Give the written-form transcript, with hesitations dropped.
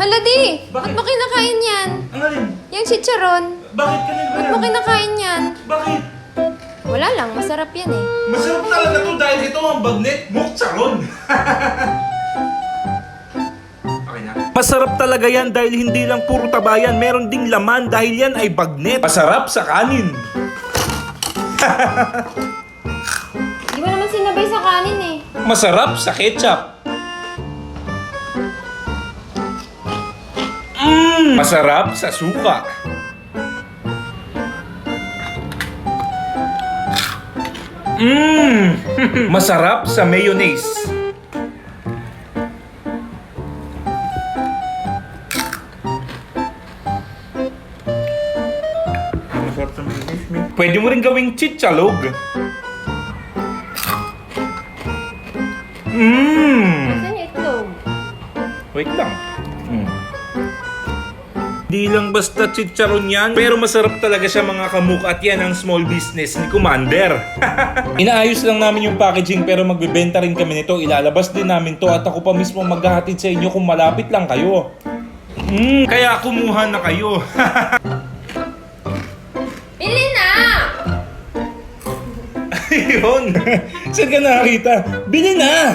Hala di! Ba't Bakit? mo kinakain yan? Ang alin? Yung chicharon. Bakit kanina ba Ba't yan? mo kinakain yan? Bakit? Wala lang, masarap yan eh. Masarap talaga to dahil ito ang bagnet mukcharon. Okay na. Masarap talaga yan dahil hindi lang puro tabayan, meron ding laman dahil yan ay bagnet. Masarap sa kanin. Hindi mo naman sinabay sa kanin eh. Masarap sa ketchup. Masarap sa suka. Masarap sa mayonnaise. Masarap sa mayonnaise. Pwede mo rin gawing chichalog. Saan yung itlog? Wait lang. Di lang basta chicharon yan, pero masarap talaga siya mga kamuk at yan ang small business ni Commander. Inaayos lang namin yung packaging pero magbebenta rin kami nito. Ilalabas din namin to at ako pa mismo maghahatid sa inyo kung malapit lang kayo. Kaya kumuha na kayo. Bili na! Ayun. Saan ka nakakita? Bili na!